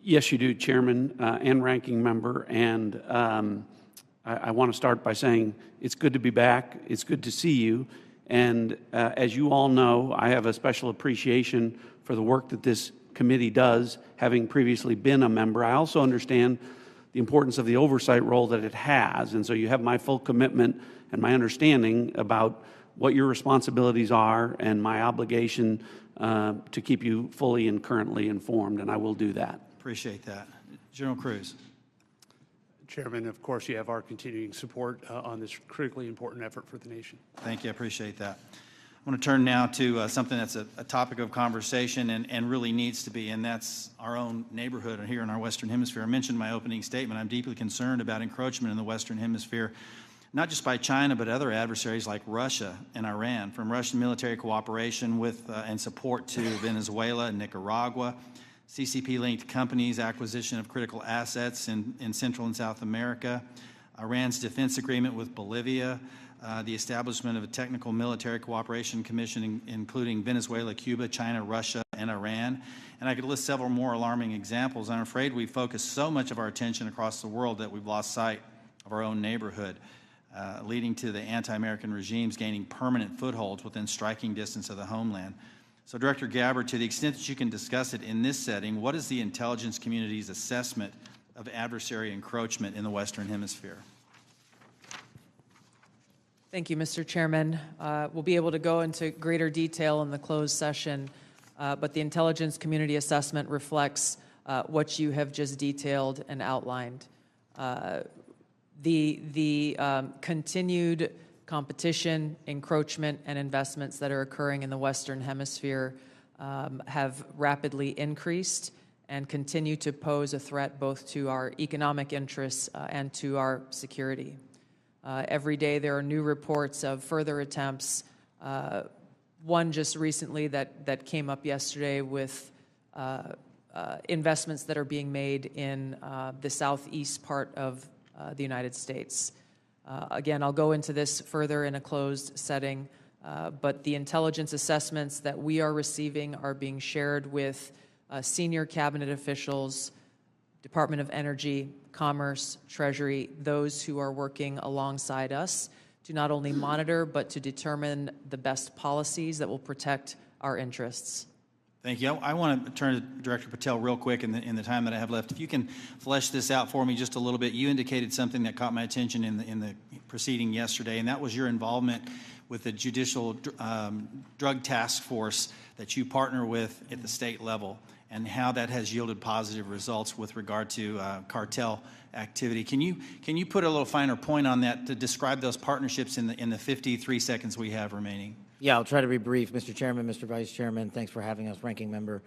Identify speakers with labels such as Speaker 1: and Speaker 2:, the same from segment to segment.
Speaker 1: Yes, you do, Chairman and Ranking Member. And I want to start by saying it's good to be back. It's good to see you. And as you all know, I have a special appreciation for the work that this committee does, having previously been a member. I also understand the importance of the oversight role that it has. And so you have my full commitment and my understanding about what your responsibilities are and my obligation to keep you fully and currently informed, and I will do that.
Speaker 2: Appreciate that. General Cruz.
Speaker 3: Chairman, of course, you have our continuing support on this critically important effort for the nation.
Speaker 2: Thank you. I appreciate that. I want to turn now to something that's a topic of conversation and really needs to be, and that's our own neighborhood here in our Western Hemisphere. I mentioned in my opening statement, I'm deeply concerned about encroachment in the Western Hemisphere, not just by China, but other adversaries like Russia and Iran, from Russian military cooperation with and support to Venezuela and Nicaragua, CCP-linked companies' acquisition of critical assets in Central and South America, Iran's defense agreement with Bolivia, the establishment of a technical military cooperation commission including Venezuela, Cuba, China, Russia, and Iran. And I could list several more alarming examples. I'm afraid we focus so much of our attention across the world that we've lost sight of our own neighborhood, leading to the anti-American regimes gaining permanent footholds within striking distance of the homeland. So, Director Gabbard, to the extent that you can discuss it in this setting, what is the intelligence community's assessment of adversary encroachment in the Western Hemisphere?
Speaker 4: Thank you, Mr. Chairman. We'll be able to go into greater detail in the closed session, but the intelligence community assessment reflects what you have just detailed and outlined. The continued competition, encroachment, and investments that are occurring in the Western Hemisphere have rapidly increased and continue to pose a threat both to our economic interests and to our security. Every day there are new reports of further attempts. One just recently that came up yesterday with investments that are being made in the southeast part of the United States. Again, I'll go into this further in a closed setting, but the intelligence assessments that we are receiving are being shared with senior cabinet officials, Department of Energy, Commerce, Treasury, those who are working alongside us to not only monitor, but to determine the best policies that will protect our interests.
Speaker 2: Thank you. I want to turn to Director Patel real quick in the time that I have left. If you can flesh this out for me just a little bit. You indicated something that caught my attention in the proceeding yesterday, and that was your involvement with the Judicial Drug Task Force that you partner with at the state level, and how that has yielded positive results with regard to cartel activity. Can you put a little finer point on that to describe those partnerships in the 53 seconds we have remaining?
Speaker 5: Yeah, I'll try to be brief. Mr. Chairman, Mr. Vice Chairman, thanks for having us, Ranking Member.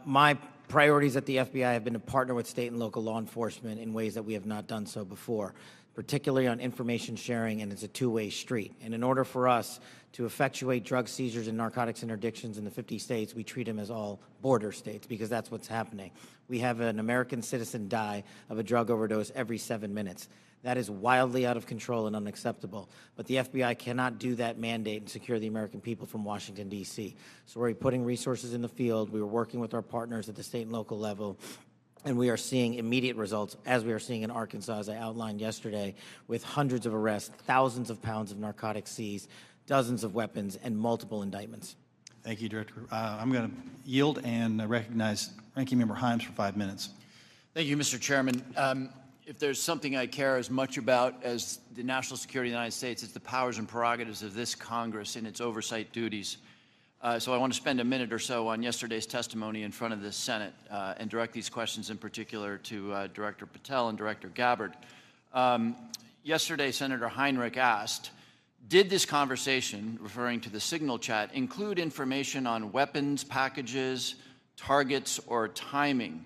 Speaker 5: My priorities at the FBI have been to partner with state and local law enforcement in ways that we have not done so before, particularly on information sharing, and it's a two-way street. And in order for us to effectuate drug seizures and narcotics interdictions in the 50 states, we treat them as all border states because that's what's happening. We have an American citizen die of a drug overdose every 7 minutes. That is wildly out of control and unacceptable. But the FBI cannot do that mandate and secure the American people from Washington, D.C. So we're putting resources in the field. We are working with our partners at the state and local level, and we are seeing immediate results, as we are seeing in Arkansas, as I outlined yesterday, with hundreds of arrests, thousands of pounds of narcotics seized, dozens of weapons, and multiple indictments. Thank you, Director. I'm going to yield and recognize Ranking Member Himes for 5 minutes.
Speaker 6: Thank you, Mr. Chairman. If there's something I care as much about as the national security of the United States, it's the powers and prerogatives of this Congress and its oversight duties. So I want to spend a minute or so on yesterday's testimony in front of the Senate and direct these questions in particular to Director Patel and Director Gabbard. Yesterday, Senator Heinrich asked, did this conversation, referring to the signal chat, include information on weapons, packages, targets, or timing?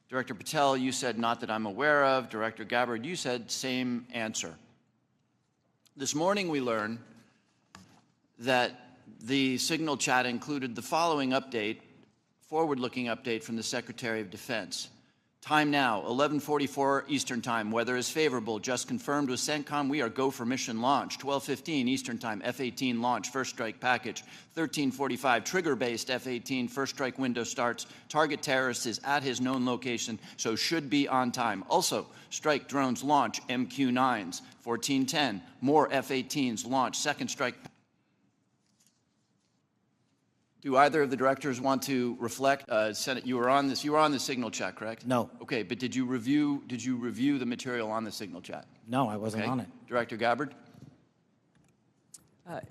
Speaker 6: Director Patel, you said not that I'm aware of. Director Gabbard, you said same answer. This morning we learned that the signal chat included the following update, forward-looking update from the Secretary of Defense. Time now, 11:44 Eastern Time. Weather is favorable. Just confirmed with CENTCOM. We are go for mission launch. 12:15 Eastern Time. F-18 launch. First strike package. 13:45 trigger-based F-18 first strike window starts. Target terrorist is at his known location, so should be on time. Also, strike drones launch. MQ-9s. 14:10 more F-18s launch. Second strike. Do either of the directors want to reflect? Senate, you were on this. You were on the signal chat, correct?
Speaker 5: No.
Speaker 6: Okay, but did you review the material on the signal chat?
Speaker 5: No, I wasn't
Speaker 6: Okay.
Speaker 5: on it.
Speaker 6: Director Gabbard?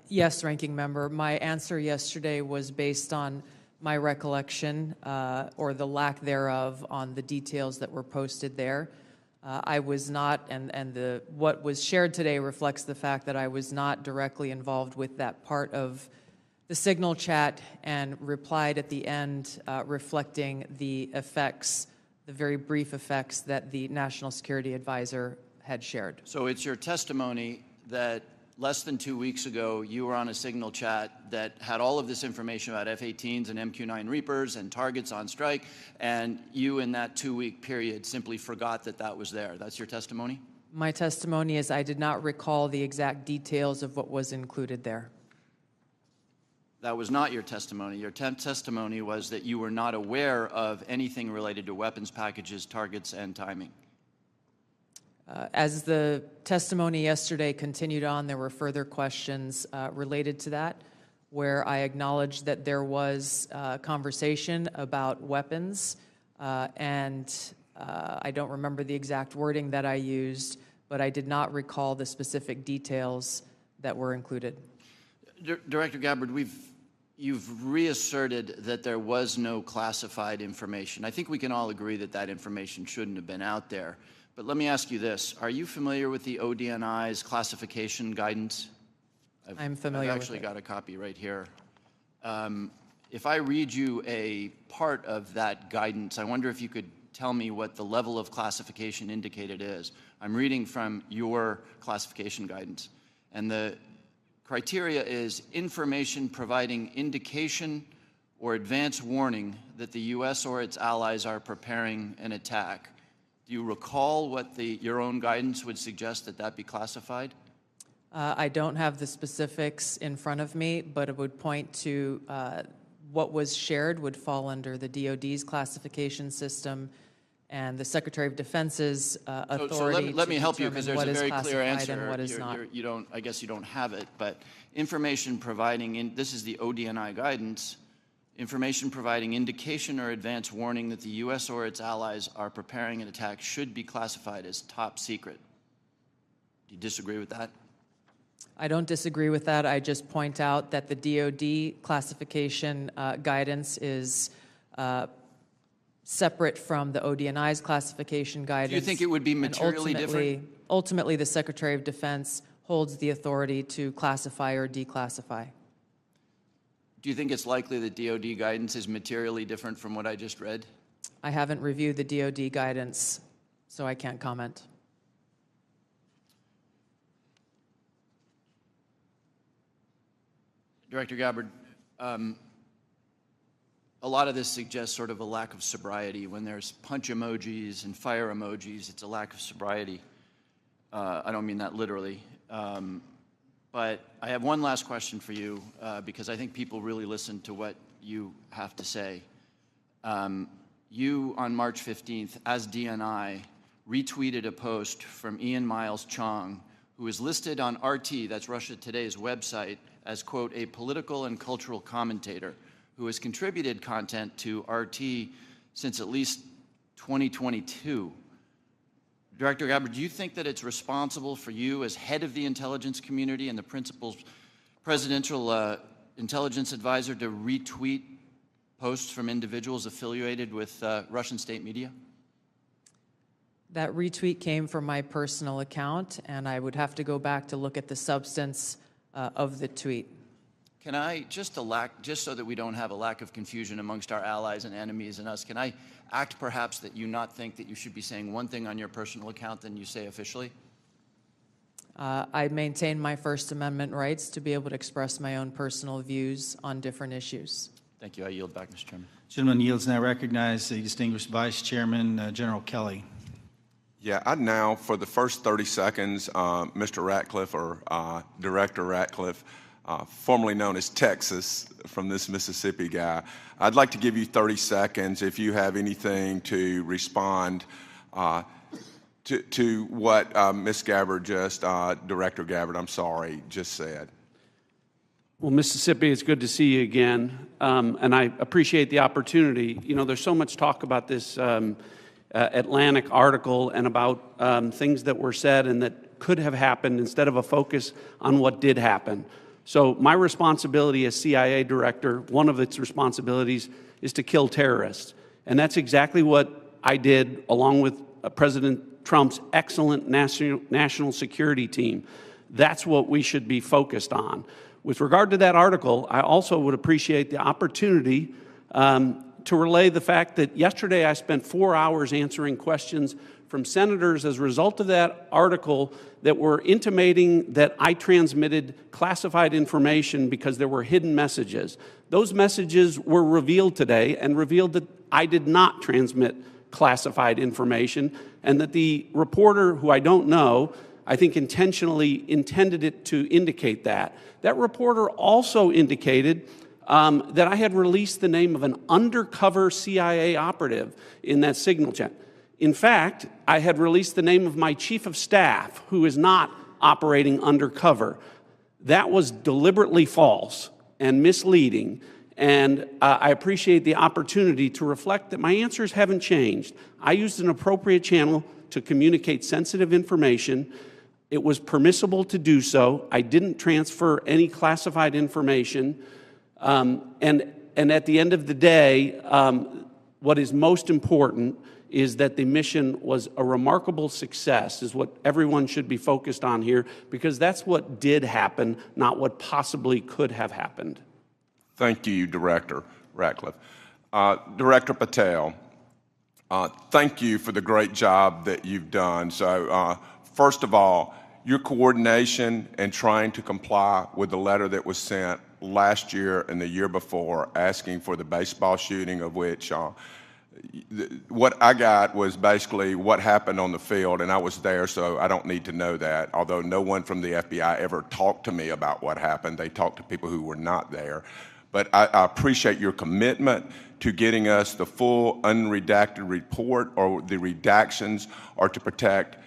Speaker 4: Yes, Ranking Member. My answer yesterday was based on my recollection or the lack thereof on the details that were posted there. I was not, and what was shared today reflects the fact that I was not directly involved with that part of the signal chat and replied at the end reflecting the effects, the very brief effects that the National Security Advisor had shared.
Speaker 6: So it's your testimony that less than 2 weeks ago you were on a signal chat that had all of this information about F-18s and MQ-9 Reapers and targets on strike, and you in that 2-week period simply forgot that that was there. That's your testimony?
Speaker 4: My testimony is I did not recall the exact details of what was included there.
Speaker 6: That was not your testimony. Your testimony was that you were not aware of anything related to weapons packages, targets, and timing.
Speaker 4: As the testimony yesterday continued on, there were further questions related to that, where I acknowledged that there was conversation about weapons, and I don't remember the exact wording that I used, but I did not recall the specific details that were included.
Speaker 6: Director Gabbard, you've reasserted that there was no classified information. I think we can all agree that that information shouldn't have been out there. But let me ask you this. Are you familiar with the ODNI's classification guidance?
Speaker 4: I'm familiar with it.
Speaker 6: I've actually got a copy right here. If I read you a part of that guidance, I wonder if you could tell me what the level of classification indicated is. I'm reading from your classification guidance. And the criteria is information providing indication or advance warning that the U.S. or its allies are preparing an attack. Do you recall what your own guidance would suggest that that be classified?
Speaker 4: I don't have the specifics in front of me, but it would point to what was shared would fall under the DoD's classification system and the Secretary of Defense's authority.
Speaker 6: So let me help you,
Speaker 4: determine
Speaker 6: because there's
Speaker 4: what
Speaker 6: a
Speaker 4: is
Speaker 6: very clear
Speaker 4: classified
Speaker 6: answer.
Speaker 4: and what is not.
Speaker 6: I guess you don't have it, but information providing, this is the ODNI guidance, information providing indication or advance warning that the U.S. or its allies are preparing an attack should be classified as top secret. Do you disagree with that?
Speaker 4: I don't disagree with that. I just point out that the DoD classification guidance is separate from the ODNI's classification guidance.
Speaker 6: Do you think it would be materially different?
Speaker 4: Ultimately, the Secretary of Defense holds the authority to classify or declassify.
Speaker 6: Do you think it's likely that DoD guidance is materially different from what I just read?
Speaker 4: I haven't reviewed the DoD guidance, so I can't comment.
Speaker 6: Director Gabbard, a lot of this suggests sort of a lack of sobriety. When there's punch emojis and fire emojis, it's a lack of sobriety. I don't mean that literally. But I have one last question for you, because I think people really listen to what you have to say. You, on March 15th, as DNI, retweeted a post from Ian Miles Chong, who is listed on RT, that's Russia Today's website, as, quote, a political and cultural commentator who has contributed content to RT since at least 2022. Director Gabbard, do you think that it's responsible for you as head of the intelligence community and the principal presidential intelligence advisor to retweet posts from individuals affiliated with Russian state media?
Speaker 4: That retweet came from my personal account, and I would have to go back to look at the substance of the tweet.
Speaker 6: Can I, just so that we don't have a lack of confusion amongst our allies and enemies and us, can I act perhaps that you not think that you should be saying one thing on your personal account than you say officially?
Speaker 4: I maintain my First Amendment rights to be able to express my own personal views on different issues.
Speaker 6: Thank you. I yield back, Mr. Chairman.
Speaker 2: Gentleman yields now recognize the distinguished Vice Chairman, General Kelly.
Speaker 7: Yeah, I'd now, for the first 30 seconds, Mr. Ratcliffe, or Director Ratcliffe, formerly known as Texas, from this Mississippi guy, I'd like to give you 30 seconds if you have anything to respond to what Ms. Gabbard Director Gabbard, I'm sorry, just said.
Speaker 1: Well, Mississippi, it's good to see you again, and I appreciate the opportunity. You know, there's so much talk about this Atlantic article and about things that were said and that could have happened instead of a focus on what did happen. So my responsibility as CIA director, one of its responsibilities is to kill terrorists. And that's exactly what I did along with President Trump's excellent national security team. That's what we should be focused on. With regard to that article, I also would appreciate the opportunity to relay the fact that yesterday I spent 4 hours answering questions from senators as a result of that article that were intimating that I transmitted classified information because there were hidden messages. Those messages were revealed today and revealed that I did not transmit classified information, and that the reporter, who I don't know, I think intentionally intended it to indicate that. That reporter also indicated that I had released the name of an undercover CIA operative in that signal chat. In fact, I had released the name of my chief of staff, who is not operating undercover. That was deliberately false and misleading, and I appreciate the opportunity to reflect that my answers haven't changed. I used an appropriate channel to communicate sensitive information. It was permissible to do so. I didn't transfer any classified information. And at the end of the day, what is most important is that the mission was a remarkable success, is what everyone should be focused on here, because that's what did happen, not what possibly could have happened.
Speaker 7: Thank you, Director Ratcliffe. Director Patel, thank you for the great job that you've done. So, first of all, your coordination and trying to comply with the letter that was sent last year and the year before asking for the baseball shooting, of which what I got was basically what happened on the field, and I was there, so I don't need to know that, although no one from the FBI ever talked to me about what happened. They talked to people who were not there. But I appreciate your commitment to getting us the full unredacted report, or the redactions are to protect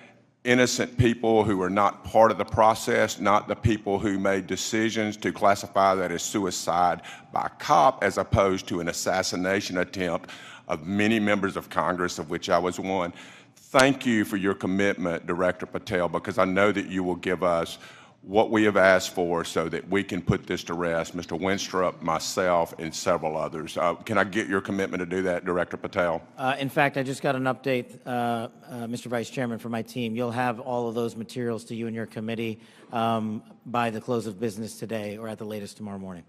Speaker 7: innocent people who are not part of the process, not the people who made decisions to classify that as suicide by cop, as opposed to an assassination attempt of many members of Congress, of which I was one. Thank you for your commitment, Director Patel, because I know that you will give us what we have asked for so that we can put this to rest, Mr. Winstrup, myself, and several others. Can I get your commitment to do that, Director Patel?
Speaker 5: In fact, I just got an update, Mr. Vice Chairman, from my team. You'll have all of those materials to you and your committee by the close of business today, or at the latest tomorrow morning.